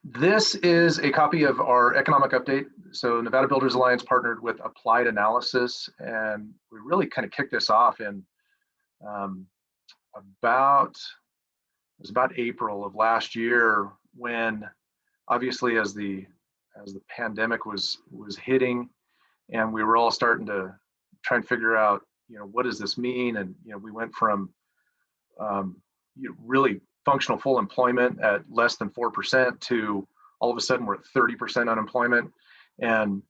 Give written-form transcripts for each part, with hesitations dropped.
This is a copy of our economic update. So Nevada Builders Alliance partnered with Applied Analysis, and we really kind of kicked this off in um, about it was about April of last year, when obviously as the pandemic was hitting, and we were all starting to try and figure out, what does this mean? And we went from really functional full employment at less than 4% to all of a sudden we're at 30% unemployment. And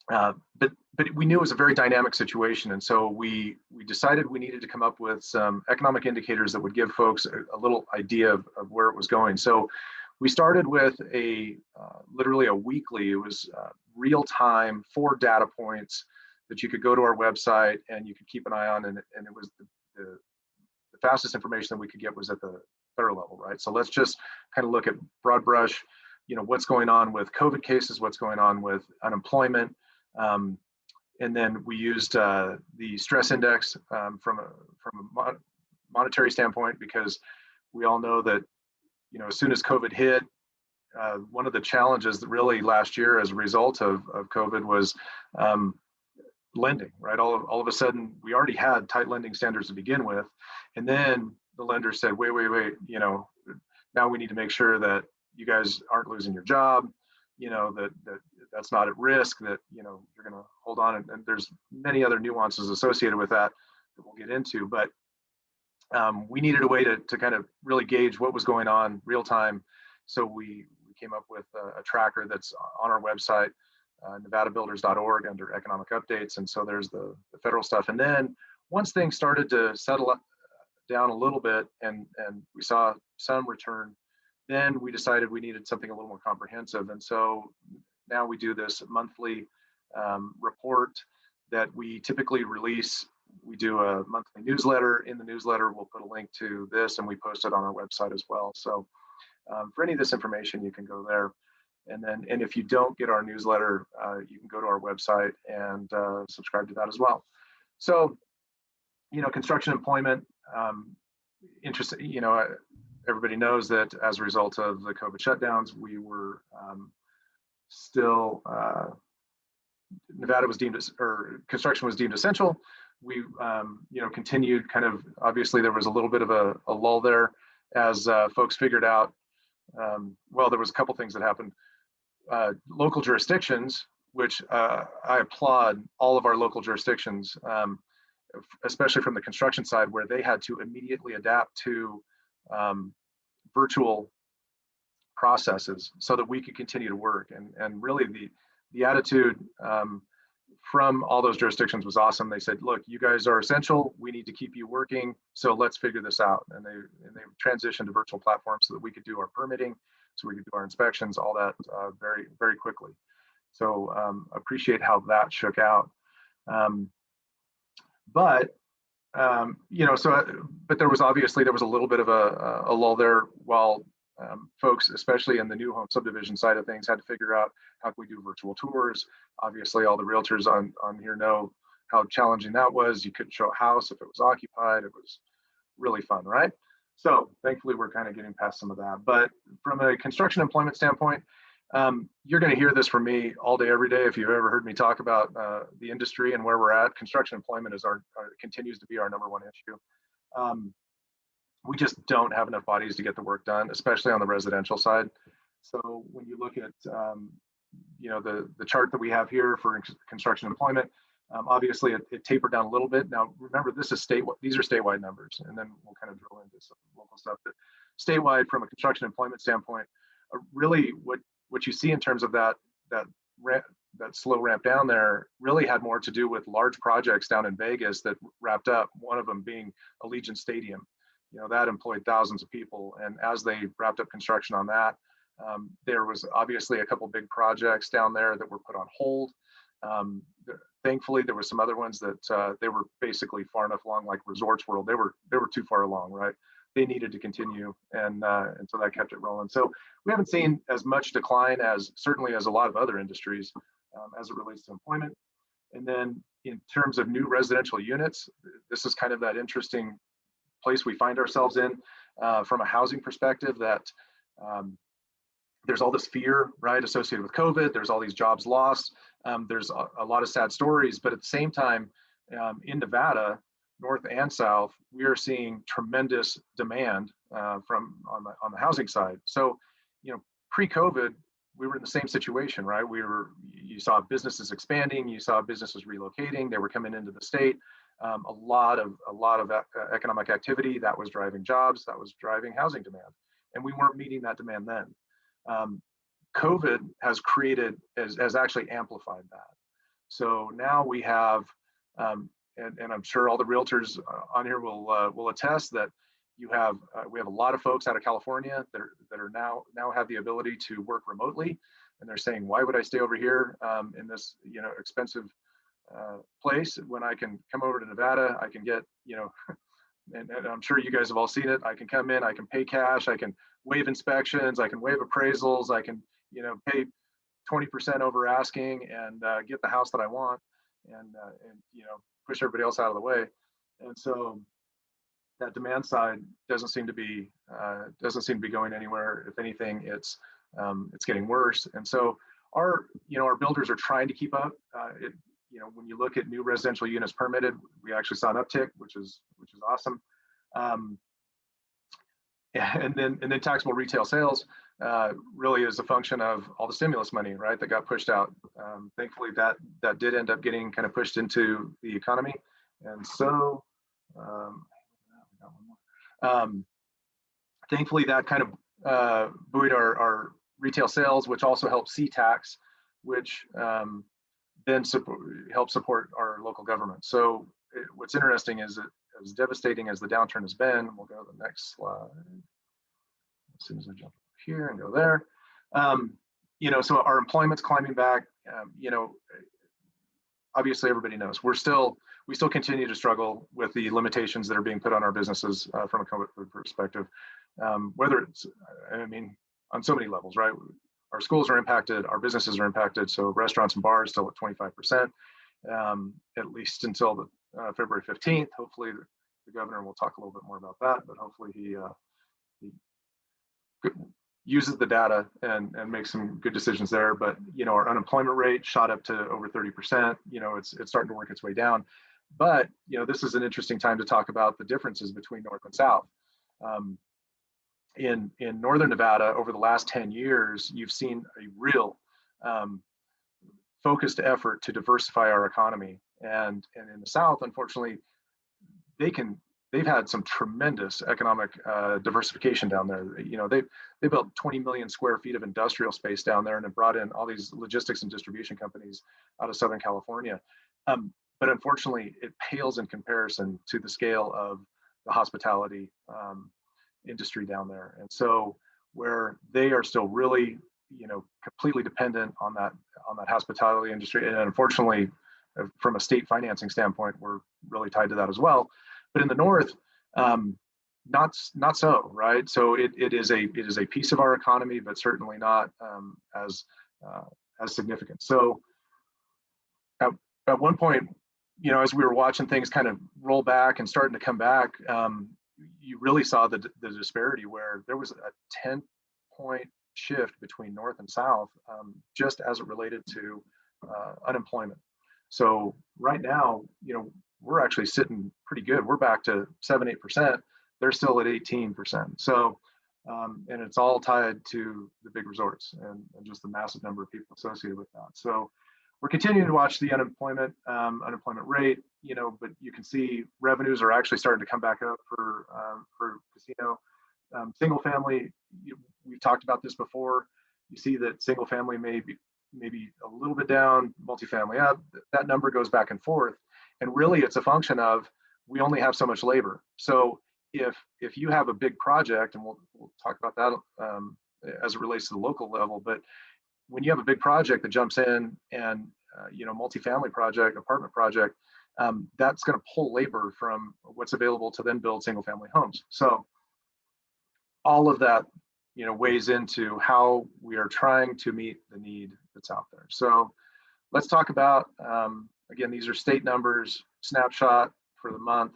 but we knew it was a very dynamic situation, and so we decided we needed to come up with some economic indicators that would give folks a little idea of where it was going. So we started with literally a weekly, it was real-time 4 data points that you could go to our website and you could keep an eye on, and it was the fastest information that we could get was at the federal level, right? So let's just kind of look at broad brush, what's going on with COVID cases, what's going on with unemployment. And then we used the stress index from a monetary standpoint, because we all know that, as soon as COVID hit, one of the challenges that really last year as a result of COVID was lending, right? All of a sudden, we already had tight lending standards to begin with. And then the lender said, wait, now we need to make sure that you guys aren't losing your job, that's not at risk, that, you're going to hold on. And there's many other nuances associated with that we'll get into. But we needed a way to kind of really gauge what was going on real time. So we came up with a tracker that's on our website, nevadabuilders.org, under economic updates. And so there's the federal stuff. And then once things started to settle down a little bit and we saw some return, then we decided we needed something a little more comprehensive. And so now we do this monthly report that we typically release. We do a monthly newsletter. In the newsletter, we'll put a link to this, and we post it on our website as well. So for any of this information, you can go there. And if you don't get our newsletter, you can go to our website and subscribe to that as well. So, construction employment, interesting, everybody knows that as a result of the COVID shutdowns, we were still, Nevada was deemed, or construction was deemed essential. We, continued kind of, obviously there was a little bit of a lull there as folks figured out, well, there was a couple things that happened. Local jurisdictions, which I applaud all of our local jurisdictions, especially from the construction side, where they had to immediately adapt to virtual processes so that we could continue to work. And really the attitude from all those jurisdictions was awesome. They said, look, you guys are essential. We need to keep you working. So let's figure this out. And they transitioned to virtual platforms so that we could do our permitting, so we could do our inspections, all that very, very quickly. So appreciate how that shook out. But there was a little bit of a lull there while folks, especially in the new home subdivision side of things, had to figure out how can we do virtual tours. Obviously, all the realtors on here know how challenging that was. You couldn't show a house if it was occupied. It was really fun, right? So thankfully, we're kind of getting past some of that. But from a construction employment standpoint, you're going to hear this from me all day, every day. If you've ever heard me talk about the industry and where we're at, construction employment is continues to be our #1 issue. We just don't have enough bodies to get the work done, especially on the residential side. So when you look at the chart that we have here for construction employment, obviously it tapered down a little bit. Now remember, these are statewide numbers, and then we'll kind of drill into some local stuff. But statewide, from a construction employment standpoint, really what you see in terms of that slow ramp down there really had more to do with large projects down in Vegas that wrapped up. One of them being Allegiant Stadium. That employed thousands of people, and as they wrapped up construction on that, there was obviously a couple big projects down there that were put on hold. Thankfully, there were some other ones that they were basically far enough along, like Resorts World. They were too far along, right? They needed to continue, and so that kept it rolling. So we haven't seen as much decline as certainly as a lot of other industries as it relates to employment. And then in terms of new residential units, this is kind of that interesting place we find ourselves in from a housing perspective, that there's all this fear, right, associated with COVID. There's all these jobs lost. There's a lot of sad stories, but at the same time, in Nevada, north and south, we are seeing tremendous demand from on the housing side. So, pre-COVID, we were in the same situation, right? You saw businesses expanding, you saw businesses relocating, they were coming into the state. A lot of economic activity that was driving jobs, that was driving housing demand, and we weren't meeting that demand then. COVID has actually amplified that. So now we have, and I'm sure all the realtors on here will attest that we have a lot of folks out of California that are now have the ability to work remotely, and they're saying, why would I stay over here in this expensive place when I can come over to Nevada? I can get and I'm sure you guys have all seen it. I can come in, I can pay cash, I can waive inspections, I can waive appraisals, I can pay 20% over asking and get the house that I want, and push everybody else out of the way. And so that demand side doesn't seem to be going anywhere. If anything, it's getting worse. And so our builders are trying to keep up. When you look at new residential units permitted, we actually saw an uptick, which is awesome. And then taxable retail sales really is a function of all the stimulus money, right, that got pushed out. Thankfully, that did end up getting kind of pushed into the economy, and so thankfully that kind of buoyed our retail sales, which also helped C-tax, which then help support our local government. So what's interesting is that as devastating as the downturn has been, we'll go to the next slide. As soon as I jump here and go there, so our employment's climbing back. Obviously everybody knows we still continue to struggle with the limitations that are being put on our businesses from a COVID perspective. Whether it's, on so many levels, right? Our schools are impacted, our businesses are impacted. So restaurants and bars still at 25%, at least until the February 15th. Hopefully the governor will talk a little bit more about that, but hopefully he uses the data and makes some good decisions there. But our unemployment rate shot up to over 30%. It's starting to work its way down. But this is an interesting time to talk about the differences between North and South. In Northern Nevada, over the last 10 years, you've seen a real focused effort to diversify our economy. And in the South, unfortunately, they've had some tremendous economic diversification down there. They built 20 million square feet of industrial space down there and have brought in all these logistics and distribution companies out of Southern California. But unfortunately, it pales in comparison to the scale of the hospitality industry down there. And so where they are still really, completely dependent on that hospitality industry. And unfortunately, from a state financing standpoint, we're really tied to that as well. But in the North, not so, right? So it is a piece of our economy, but certainly not as significant. So at one point, as we were watching things kind of roll back and starting to come back, you really saw the disparity where there was a 10-point shift between North and South, just as it related to unemployment. So right now, we're actually sitting pretty good. We're back to 7-8%. They're still at 18%. So, and it's all tied to the big resorts and just the massive number of people associated with that. So we're continuing to watch the unemployment rate, but you can see revenues are actually starting to come back up for casino. Single family, we've talked about this before. You see that single family maybe a little bit down, multifamily up. That number goes back and forth. And really it's a function of, we only have so much labor. So if you have a big project, and we'll talk about that as it relates to the local level, but when you have a big project that jumps in and multifamily project, apartment project, that's going to pull labor from what's available to then build single family homes. So all of that weighs into how we are trying to meet the need that's out there. So let's talk about, again, these are state numbers, snapshot for the month.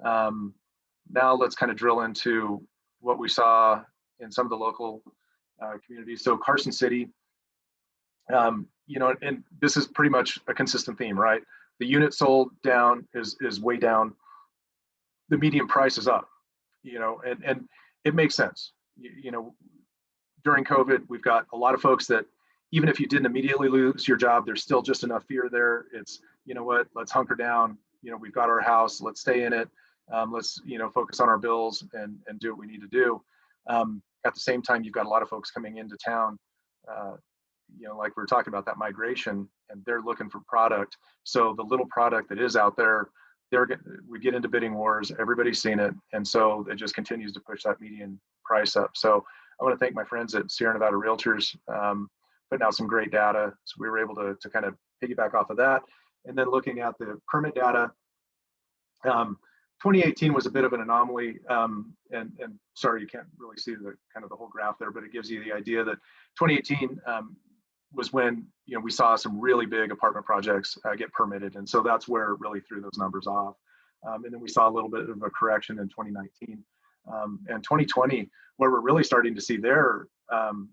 Now let's kind of drill into what we saw in some of the local communities. So Carson City, you know, and this is pretty much a consistent theme, right? The unit sold down is way down. The median price is up, you know, and it makes sense. You know, during COVID, we've got a lot of folks that even if you didn't immediately lose your job, there's still just enough fear there. It's, you know what, let's hunker down. You know, we've got our house, let's stay in it. Let's, you know, focus on our bills and do what we need to do. At the same time, you've got a lot of folks coming into town, you know, like we were talking about that migration, and they're looking for product. So the little product that is out there, we get into bidding wars, everybody's seen it. And so it just continues to push that median price up. So I want to thank my friends at Sierra Nevada Realtors, putting out some great data. So we were able to kind of piggyback off of that. And then looking at the permit data, 2018 was a bit of an anomaly, and sorry, you can't really see the kind of the whole graph there, but it gives you the idea that 2018 was when, you know, we saw some really big apartment projects get permitted, and so that's where it really threw those numbers off. And then we saw a little bit of a correction in 2019, and 2020, where we're really starting to see there, and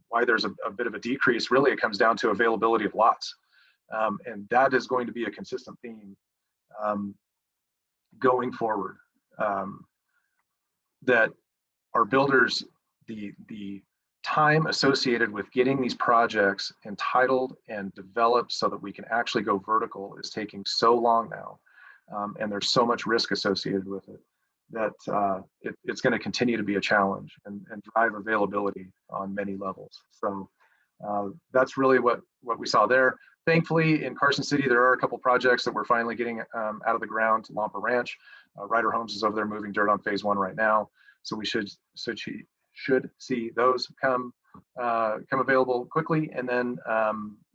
why there's a bit of a decrease. Really, it comes down to availability of lots, and that is going to be a consistent theme going forward, that our builders, the time associated with getting these projects entitled and developed so that we can actually go vertical is taking so long now, and there's so much risk associated with it that it's going to continue to be a challenge and drive availability on many levels. So that's really what we saw there. Thankfully, in Carson City, there are a couple projects that we're finally getting out of the ground. Lampa Ranch, Ryder Homes is over there moving dirt on phase 1 right now, so we should see those come available quickly. And then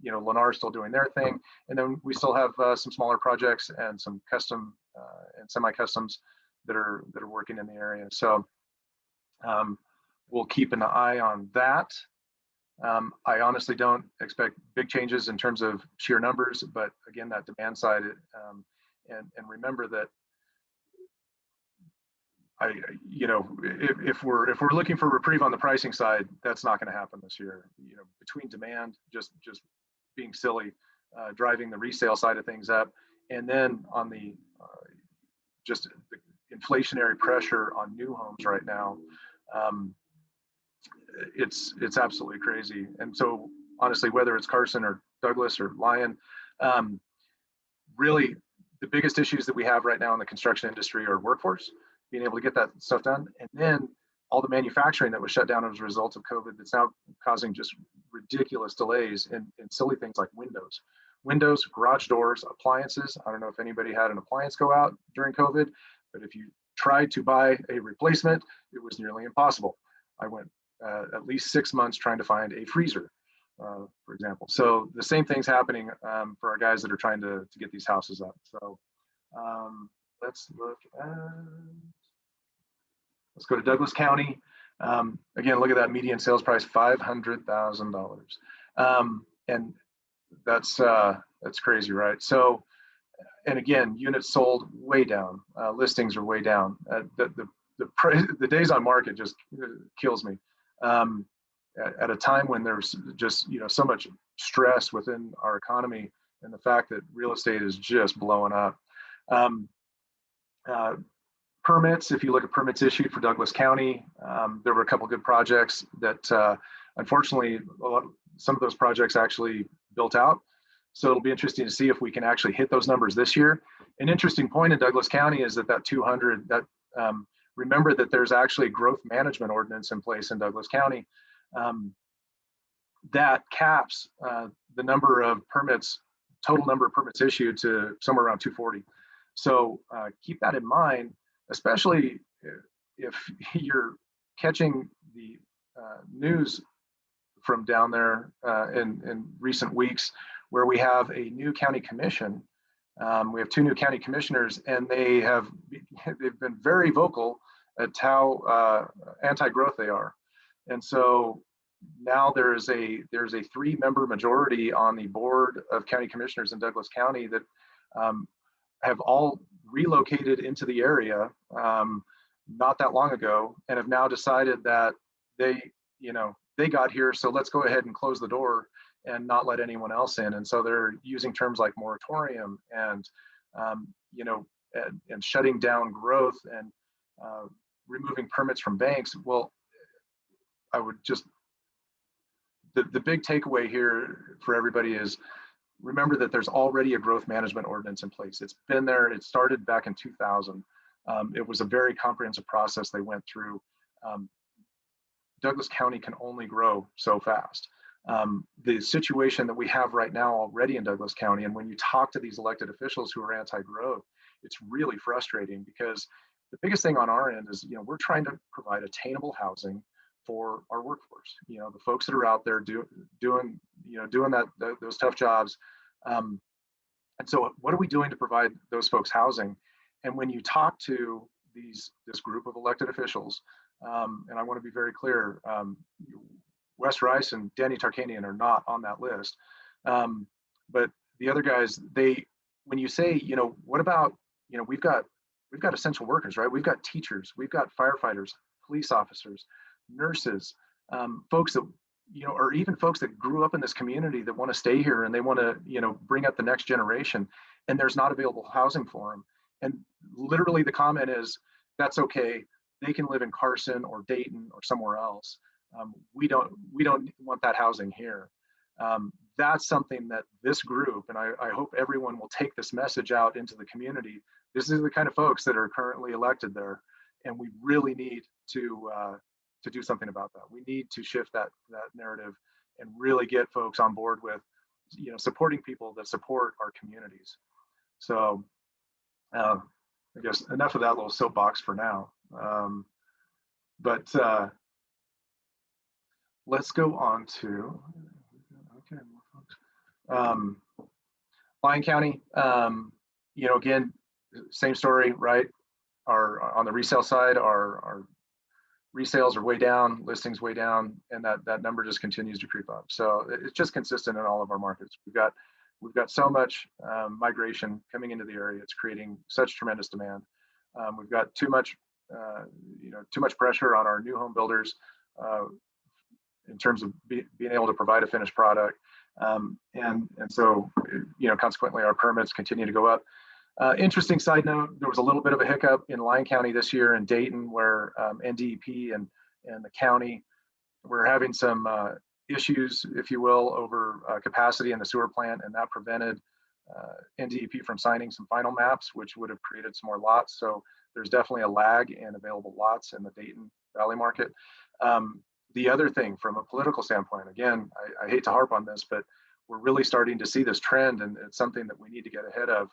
you know, Lennar is still doing their thing, and then we still have some smaller projects and some custom and semi-customs that are working in the area. So we'll keep an eye on that. I honestly don't expect big changes in terms of sheer numbers, but again, that demand side, and remember that you know, if we're looking for reprieve on the pricing side, that's not going to happen this year. You know, between demand just being silly, driving the resale side of things up, and then on the just the inflationary pressure on new homes right now. It's absolutely crazy. And so honestly, whether it's Carson or Douglas or Lyon, really the biggest issues that we have right now in the construction industry are workforce, being able to get that stuff done, and then all the manufacturing that was shut down as a result of COVID that's now causing just ridiculous delays in silly things like windows, garage doors, appliances. I don't know if anybody had an appliance go out during COVID, but if you tried to buy a replacement, it was nearly impossible. I went at least 6 months trying to find a freezer, for example. So the same thing's happening for our guys that are trying to get these houses up. So let's go to Douglas County. Again, look at that median sales price, $500,000, and that's crazy, right? So, and again, units sold way down, listings are way down. The days on market just kills me. At a time when there's just, you know, so much stress within our economy, and the fact that real estate is just blowing up. Permits, if you look at permits issued for Douglas County, there were a couple good projects that unfortunately some of those projects actually built out. So it'll be interesting to see if we can actually hit those numbers this year. An interesting point in Douglas County is that 200, remember that there's actually a growth management ordinance in place in Douglas County that caps the number of permits, total number of permits issued to somewhere around 240. So keep that in mind, especially if you're catching the news from down there in recent weeks, where we have a new county commission. We have 2 new county commissioners, and they've been very vocal at how anti-growth they are. And so now there's a 3-member majority on the board of county commissioners in Douglas County that have all relocated into the area not that long ago, and have now decided that they, you know, they got here, so let's go ahead and close the door and not let anyone else in. And so they're using terms like moratorium and, you know, and shutting down growth and removing permits from banks. Well, I would just, the big takeaway here for everybody is remember that there's already a growth management ordinance in place. It's been there. It started back in 2000. It was a very comprehensive process they went through. Douglas County can only grow so fast. The situation that we have right now already in Douglas County, and when you talk to these elected officials who are anti-growth, it's really frustrating because the biggest thing on our end is, you know, we're trying to provide attainable housing for our workforce. You know, the folks that are out there doing those tough jobs. And so, what are we doing to provide those folks housing? And when you talk to this group of elected officials, and I want to be very clear, Wes Rice and Danny Tarkanian are not on that list. But the other guys, when you say, you know, what about, you know, we've got essential workers, right? We've got teachers, we've got firefighters, police officers, nurses, folks that, you know, or even folks that grew up in this community that want to stay here and they want to, you know, bring up the next generation, and there's not available housing for them. And literally the comment is, that's okay. They can live in Carson or Dayton or somewhere else. We don't want that housing here. That's something that this group, and I hope everyone will take this message out into the community. This is the kind of folks that are currently elected there, and we really need to do something about that. We need to shift that narrative and really get folks on board with, you know, supporting people that support our communities. So I guess enough of that little soapbox for now. But let's go on to, okay, Lyon County. You know, again, same story, right? On the resale side, our resales are way down, listings way down, and that number just continues to creep up. So it's just consistent in all of our markets. We've got so much migration coming into the area. It's creating such tremendous demand. We've got too much pressure on our new home builders in terms of being able to provide a finished product. And so, you know, consequently, our permits continue to go up. Interesting side note, there was a little bit of a hiccup in Lyon County this year in Dayton, where NDEP and the county were having some issues, if you will, over capacity in the sewer plant, and that prevented NDEP from signing some final maps, which would have created some more lots. So there's definitely a lag in available lots in the Dayton Valley market. The other thing from a political standpoint, again, I hate to harp on this, but we're really starting to see this trend, and it's something that we need to get ahead of,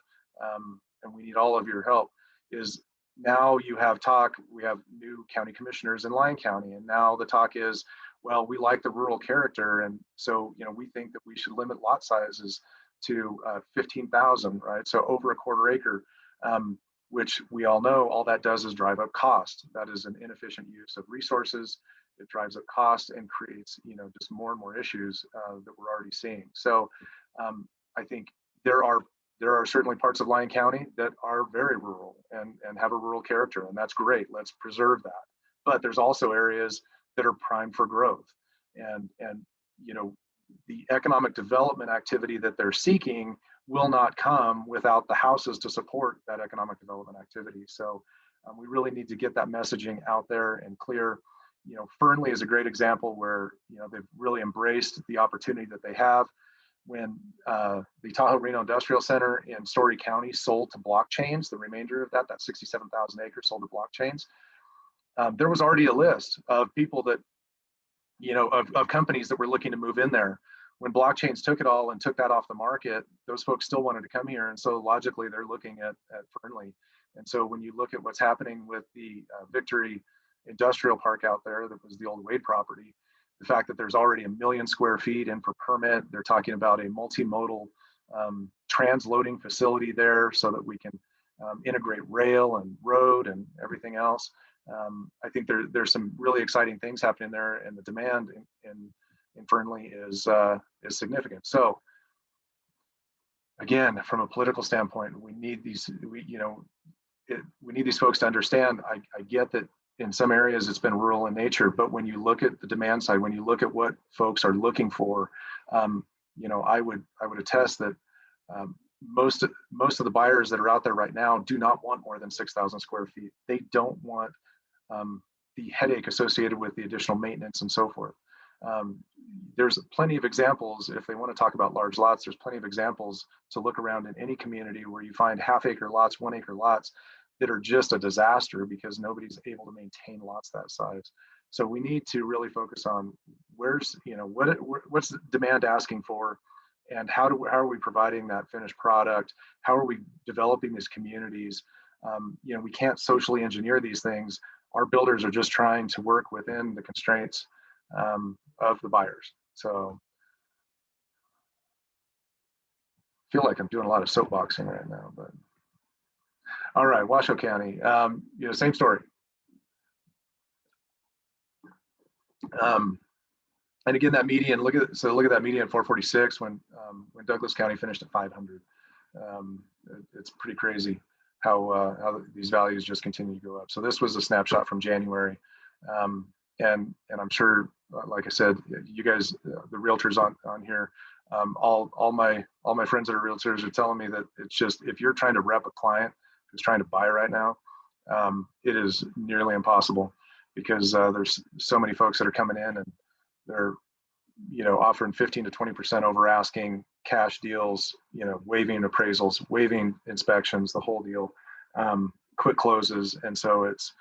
and we need all of your help, is now you have talk, we have new county commissioners in Lyon County, and now the talk is, well, we like the rural character, and so, you know, we think that we should limit lot sizes to 15,000, right? So over a quarter acre, which we all know all that does is drive up cost. That is an inefficient use of resources. It drives up cost and creates, you know, just more and more issues that we're already seeing. So I think there are certainly parts of Lyon County that are very rural and have a rural character, and that's great. Let's preserve that. But there's also areas that are primed for growth, and you know, the economic development activity that they're seeking will not come without the houses to support that economic development activity. So we really need to get that messaging out there and clear. You know, Fernley is a great example where, you know, they've really embraced the opportunity that they have. When the Tahoe Reno Industrial Center in Story County sold to blockchains, the remainder of that 67,000 acres sold to blockchains, there was already a list of people that, you know, of companies that were looking to move in there. When blockchains took it all and took that off the market, those folks still wanted to come here. And so logically, they're looking at Fernley. And so when you look at what's happening with the Victory Industrial Park out there, that was the old Wade property, the fact that there's already 1 million square feet in for permit, they're talking about a multimodal transloading facility there so that we can integrate rail and road and everything else. I think there's some really exciting things happening there, and the demand in Fernley is significant. So again, from a political standpoint, we need these, we need these folks to understand. I get that in some areas it's been rural in nature, but when you look at the demand side, when you look at what folks are looking for, I would attest that most of the buyers that are out there right now do not want more than 6,000 square feet. They don't want the headache associated with the additional maintenance and so forth. There's plenty of examples. If they want to talk about large lots, there's plenty of examples to look around in any community where you find half-acre lots, 1 acre lots that are just a disaster because nobody's able to maintain lots that size. So we need to really focus on what's the demand asking for, and how are we providing that finished product? How are we developing these communities? We can't socially engineer these things. Our builders are just trying to work within the constraints of the buyers. So I feel like I'm doing a lot of soapboxing right now, but all right, Washoe County, same story. And again, that median, look at that median 446 when Douglas County finished at 500. It's pretty crazy how these values just continue to go up. So this was a snapshot from January, and I'm sure, like I said, you guys, the realtors on here, all my friends that are realtors are telling me that it's just, if you're trying to rep a client who's trying to buy right now, it is nearly impossible, because there's so many folks that are coming in and they're offering 15 to 20% over asking, cash deals, waiving appraisals, waiving inspections, the whole deal, quick closes. And so it's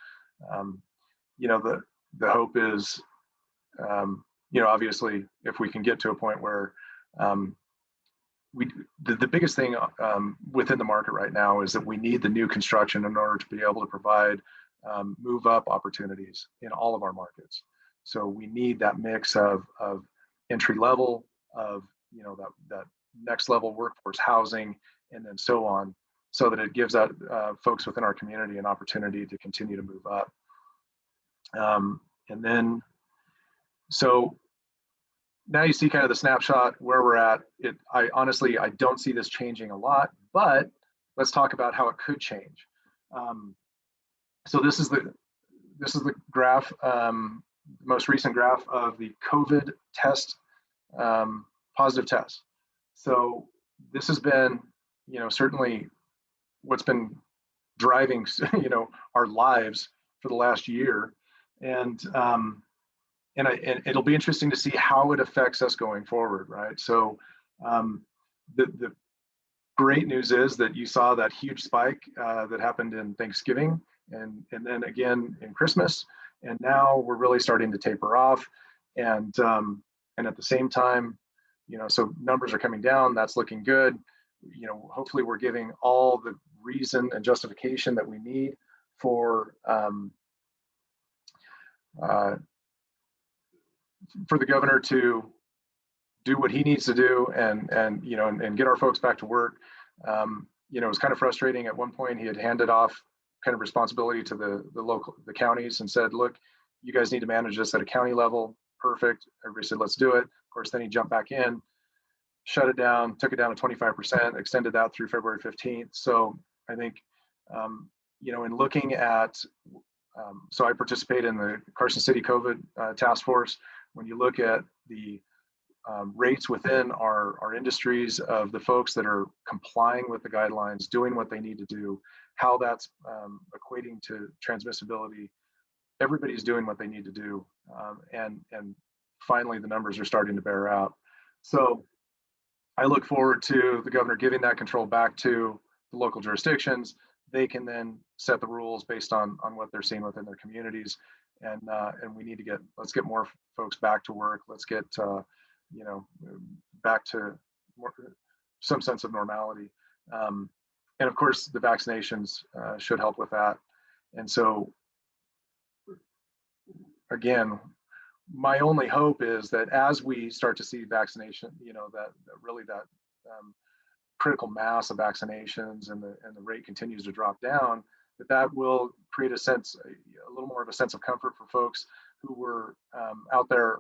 the hope is obviously, if we can get to a point where the biggest thing within the market right now is that we need the new construction in order to be able to provide move up opportunities in all of our markets. So we need that mix of entry level, of that next level workforce housing, and then so on, so that it gives that folks within our community an opportunity to continue to move up. And then, so now you see kind of the snapshot where we're at. I honestly don't see this changing a lot, but let's talk about how it could change. So this is the graph, most recent graph of the COVID test, positive tests. So this has been, certainly what's been driving, our lives for the last year, and it'll be interesting to see how it affects us going forward, right? So the great news is that you saw that huge spike that happened in Thanksgiving, and then again in Christmas, and now we're really starting to taper off, and at the same time, so numbers are coming down. That's looking good. Hopefully we're giving all the reason and justification that we need for the governor to do what he needs to do, and get our folks back to work. It was kind of frustrating. At one point, he had handed off kind of responsibility to the counties and said, look, you guys need to manage this at a county level. Perfect. Everybody said, let's do it. Of course, then he jumped back in, shut it down, took it down to 25%, extended that through February 15th. So I think, in looking at, so I participate in the Carson City COVID task force. When you look at the rates within our industries of the folks that are complying with the guidelines, doing what they need to do, how that's equating to transmissibility, everybody's doing what they need to do. And finally, the numbers are starting to bear out. So I look forward to the governor giving that control back to the local jurisdictions. They can then set the rules based on what they're seeing within their communities. And we need to let's get more folks back to work. Let's get, back to some sense of normality. And of course, the vaccinations should help with that. And so, again, my only hope is that as we start to see vaccination, that critical mass of vaccinations and the rate continues to drop down, that will create a little more of a sense of comfort for folks who were out there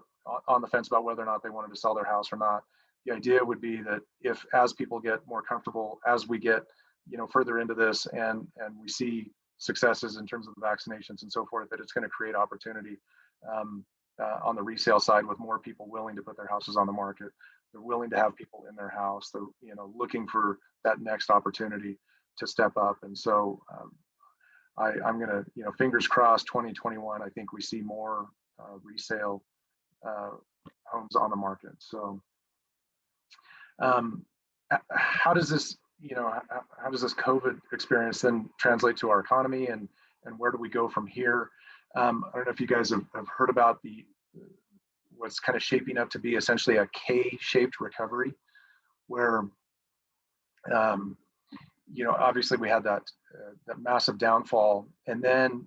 on the fence about whether or not they wanted to sell their house or not. The idea would be that as people get more comfortable, as we get further into this, and we see successes in terms of the vaccinations and so forth, that it's going to create opportunity on the resale side, with more people willing to put their houses on the market. They're willing to have people in their house. They're, you know, looking for that next opportunity to step up. And so I'm going to, you know, fingers crossed, 2021, I think we see more resale homes on the market. So how does this, you know, how does this COVID experience then translate to our economy, and where do we go from here? I don't know if you guys have heard about what's kind of shaping up to be essentially a K-shaped recovery, where you know, obviously we had that massive downfall, and then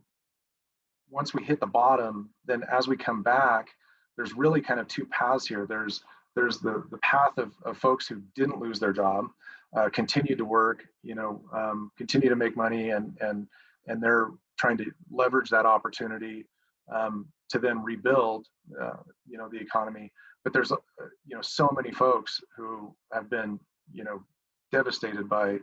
once we hit the bottom, then as we come back, there's really kind of two paths here. There's the path of folks who didn't lose their job, continue to work, you know, continue to make money, and they're trying to leverage that opportunity to then rebuild, you know, the economy. But there's, you know, so many folks who have been, you know, devastated by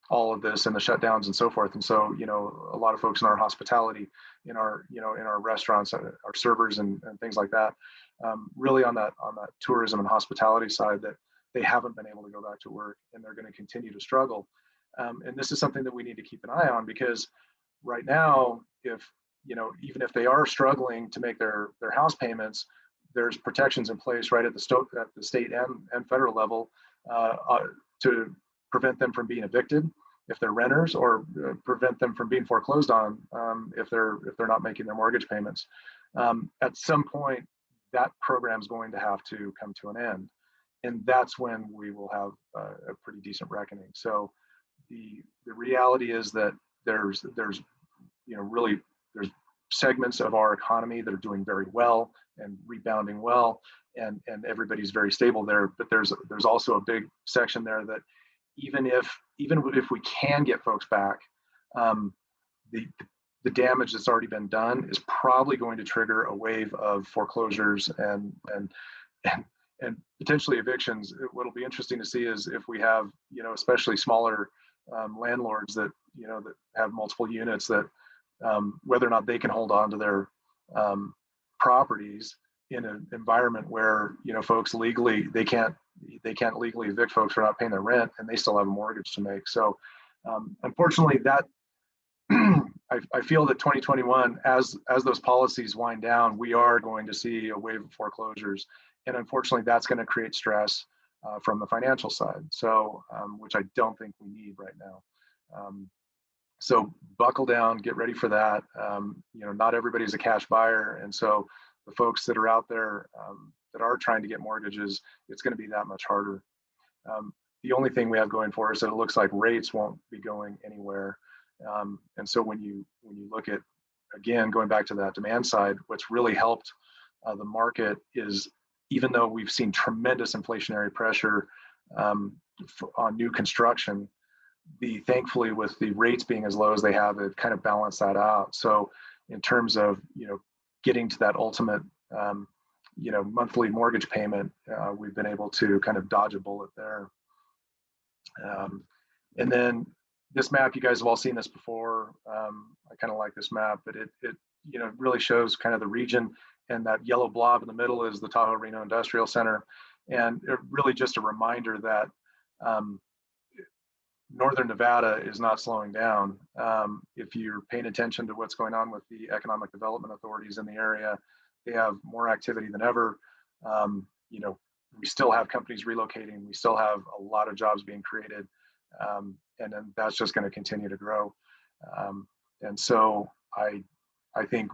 all of this and the shutdowns and so forth. And so, you know, a lot of folks in our hospitality, in our, you know, in our restaurants, our servers and things like that, really on that tourism and hospitality side, that they haven't been able to go back to work, and they're going to continue to struggle. And this is something that we need to keep an eye on, because right now, if, you know, even if they are struggling to make their house payments, there's protections in place right at the state and federal level to prevent them from being evicted if they're renters, or prevent them from being foreclosed on if they're not making their mortgage payments. At some point, that program is going to have to come to an end, and that's when we will have a pretty decent reckoning. So the reality is that there's you know, really there's segments of our economy that are doing very well and rebounding well, and everybody's very stable there. But there's also a big section there that even if we can get folks back, the damage that's already been done is probably going to trigger a wave of foreclosures and potentially evictions. What'll be interesting to see is if we have, you know, especially smaller landlords that, you know, that have multiple units, that whether or not they can hold on to their properties in an environment where, you know, folks legally they can't legally evict folks for not paying their rent, and they still have a mortgage to make. So unfortunately, that I feel that 2021, as those policies wind down, we are going to see a wave of foreclosures, and unfortunately, that's going to create stress from the financial side. So which I don't think we need right now. So buckle down, get ready for that. You know, not everybody's a cash buyer, and so the folks that are out there that are trying to get mortgages, it's going to be that much harder. The only thing we have going for us is that it looks like rates won't be going anywhere. And so when you look at, again, going back to that demand side, what's really helped the market is, even though we've seen tremendous inflationary pressure on new construction, thankfully with the rates being as low as they have, it kind of balanced that out. So in terms of, you know, getting to that ultimate, you know, monthly mortgage payment, we've been able to kind of dodge a bullet there. And then this map, you guys have all seen this before. I kind of like this map, but it you know, really shows kind of the region, and that yellow blob in the middle is the Tahoe Reno Industrial Center. And it really just a reminder that Northern Nevada is not slowing down. If you're paying attention to what's going on with the economic development authorities in the area, they have more activity than ever. You know, we still have companies relocating. We still have a lot of jobs being created. And then that's just going to continue to grow. And so I think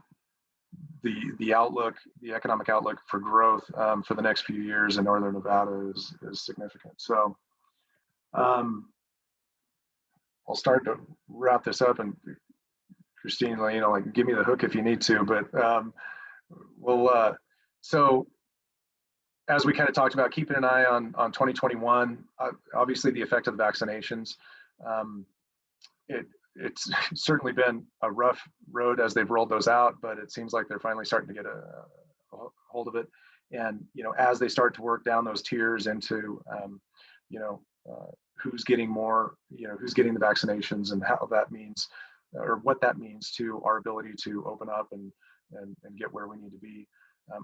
the outlook, the economic outlook for growth for the next few years in Northern Nevada is significant. So I'll start to wrap this up, and Christine, you know, like, give me the hook if you need to, but so as we kind of talked about, keeping an eye on 2021, obviously the effect of the vaccinations. It's certainly been a rough road as they've rolled those out, but it seems like they're finally starting to get a hold of it. And, you know, as they start to work down those tiers into, you know, who's getting more, you know, who's getting the vaccinations, and how that means or what that means to our ability to open up and get where we need to be,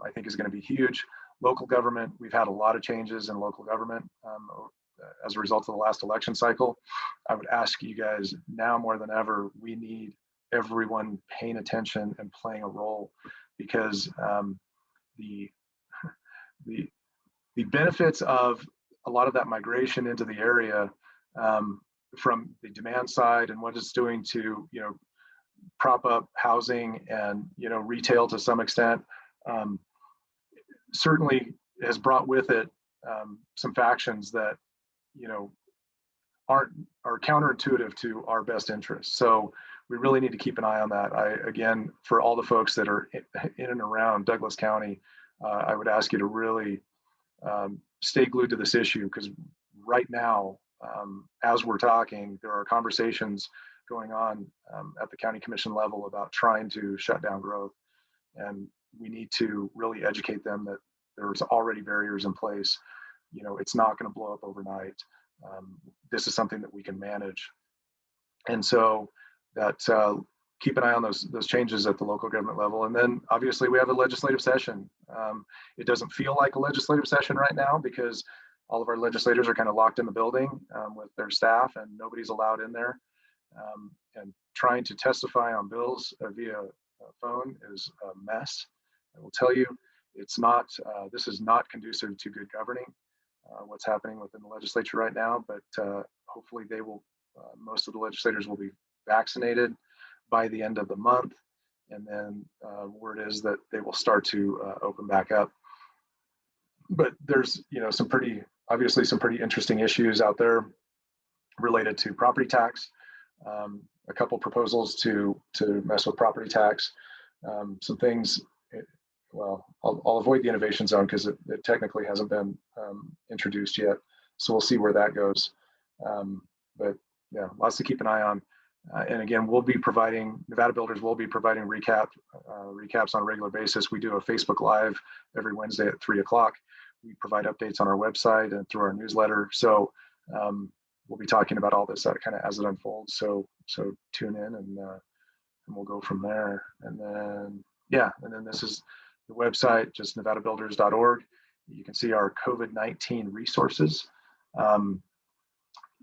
I think is going to be huge. Local government, we've had a lot of changes in local government as a result of the last election cycle. I would ask you guys now more than ever, we need everyone paying attention and playing a role, because the benefits of a lot of that migration into the area from the demand side and what it's doing to, you know, prop up housing and, you know, retail to some extent, certainly has brought with it some factions that, you know, are counterintuitive to our best interests. So we really need to keep an eye on that. Again, for all the folks that are in and around Douglas County, I would ask you to really stay glued to this issue, because right now, as we're talking, there are conversations going on at the county commission level about trying to shut down growth. And we need to really educate them that there's already barriers in place. You know, it's not going to blow up overnight. This is something that we can manage. And so that keep an eye on those changes at the local government level. And then obviously we have a legislative session. It doesn't feel like a legislative session right now because all of our legislators are kind of locked in the building with their staff and nobody's allowed in there. And trying to testify on bills via phone is a mess. I will tell you, it's not, this is not conducive to good governing, what's happening within the legislature right now, but hopefully they will, most of the legislators will be vaccinated by the end of the month. And then word is that they will start to open back up. But there's, you know, obviously some pretty interesting issues out there related to property tax. A couple proposals to mess with property tax. Some things, well, I'll avoid the innovation zone because it technically hasn't been introduced yet. So we'll see where that goes. But yeah, lots to keep an eye on. And again, Nevada Builders will be providing recaps on a regular basis. We do a Facebook Live every Wednesday at 3 o'clock. We provide updates on our website and through our newsletter. So we'll be talking about all this kind of as it unfolds. So tune in and we'll go from there. And then, yeah, and then this is the website, just nevadabuilders.org. You can see our COVID-19 resources.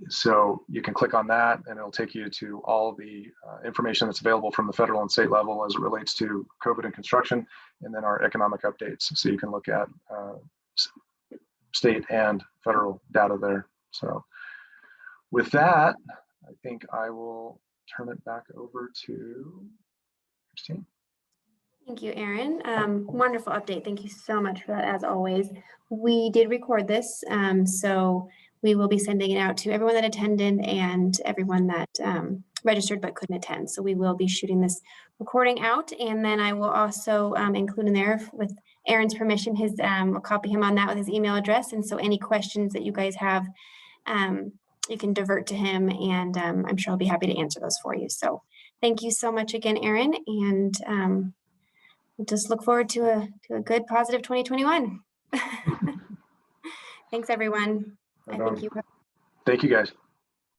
So you can click on that and it'll take you to all the information that's available from the federal and state level as it relates to COVID and construction, and then our economic updates. So you can look at state and federal data there. So with that, I think I will turn it back over to Christine. Thank you, Aaron. Wonderful update. Thank you so much for that, as always. We did record this, so we will be sending it out to everyone that attended and everyone that registered but couldn't attend. So we will be shooting this recording out, and then I will also include in there, with Aaron's permission, I'll copy him on that with his email address. And so any questions that you guys have, you can divert to him, and I'm sure I'll be happy to answer those for you. So thank you so much again, Aaron, and we'll just look forward to a good, positive 2021. Thanks, everyone. Thank you, guys.